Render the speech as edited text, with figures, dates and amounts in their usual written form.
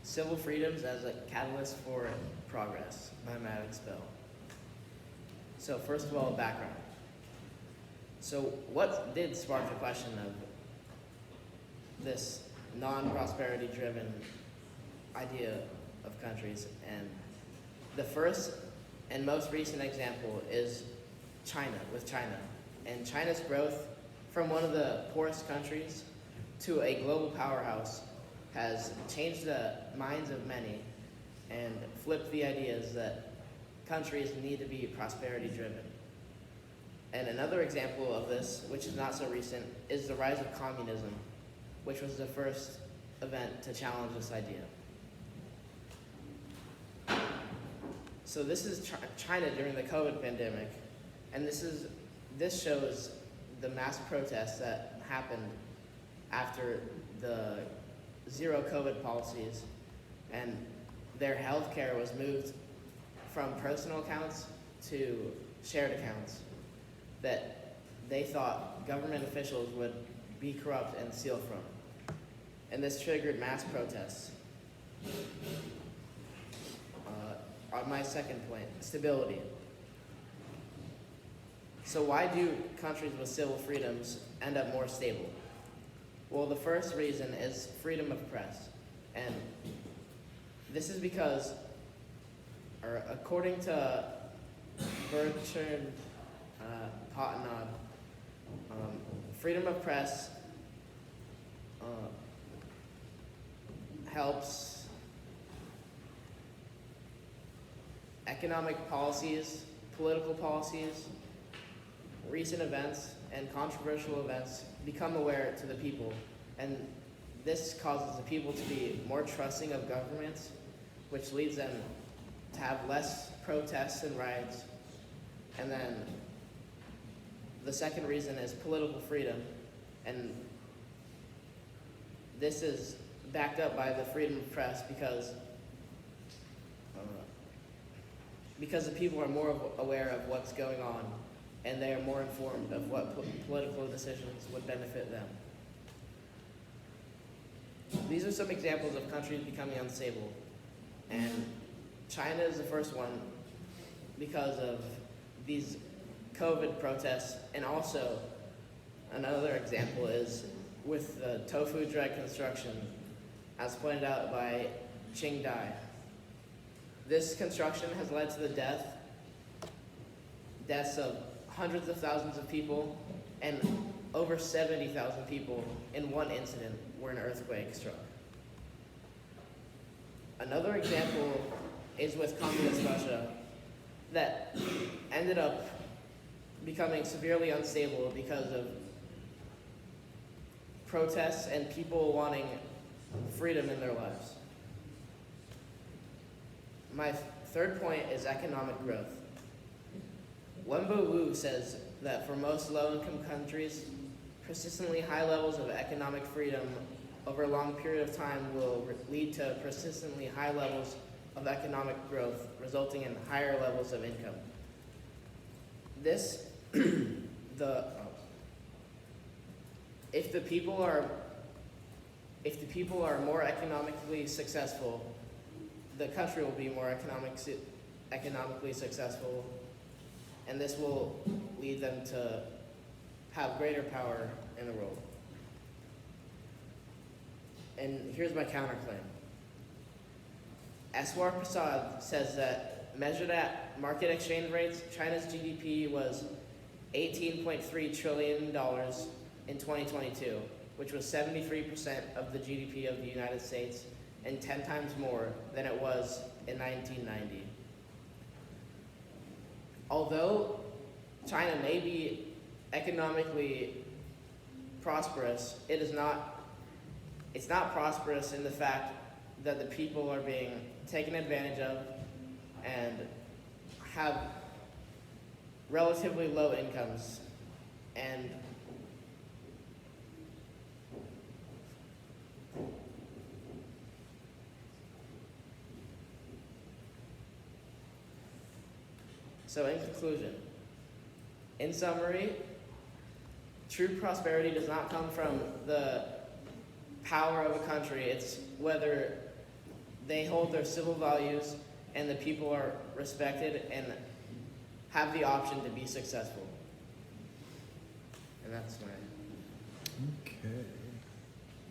Civil Freedoms as a Catalyst for Progress by Maddox Bell. So first of all, background. So what did spark the question of this non-prosperity driven idea of countries? And the first and most recent example is China, with China. And China's growth from one of the poorest countries to a global powerhouse has changed the minds of many and flipped the ideas that countries need to be prosperity driven. And another example of this, which is not so recent, is the rise of communism, which was the first event to challenge this idea. So this is China during the COVID pandemic, and this shows the mass protests that happened after the zero COVID policies, and their health care was moved from personal accounts to shared accounts that they thought government officials would be corrupt and steal from. And this triggered mass protests. On my second point, stability. So why do countries with civil freedoms end up more stable? Well, the first reason is freedom of press. And this is because, according to Bertrand Pottenod, freedom of press helps economic policies, political policies, recent events, and controversial events become aware to the people. And this causes the people to be more trusting of governments, which leads them to have less protests and riots. And then the second reason is political freedom. And this is backed up by the freedom of press because the people are more aware of what's going on, and they are more informed of what political decisions would benefit them. These are some examples of countries becoming unstable, and China is the first one because of these COVID protests, and also another example is with the tofu drug construction, as pointed out by Qing Dai. This construction has led to the deaths of hundreds of thousands of people and over 70,000 people in one incident where an earthquake struck. Another example is with communist Russia that ended up becoming severely unstable because of protests and people wanting freedom in their lives. My third point is economic growth. Wenbo Wu says that for most low-income countries, persistently high levels of economic freedom over a long period of time will lead to persistently high levels of economic growth, resulting in higher levels of income. If the people are more economically successful, the country will be more economically successful, and this will lead them to have greater power in the world. And here's my counterclaim. Eswar Prasad says that measured at market exchange rates, China's GDP was $18.3 trillion in 2022, which was 73% of the GDP of the United States and 10 times more than it was in 1990. Although China may be economically prosperous, it's not prosperous in the fact that the people are being taken advantage of and have relatively low incomes, and so in conclusion, in summary, true prosperity does not come from the power of a country, it's whether they hold their civil values and the people are respected and have the option to be successful. And that's my... Okay.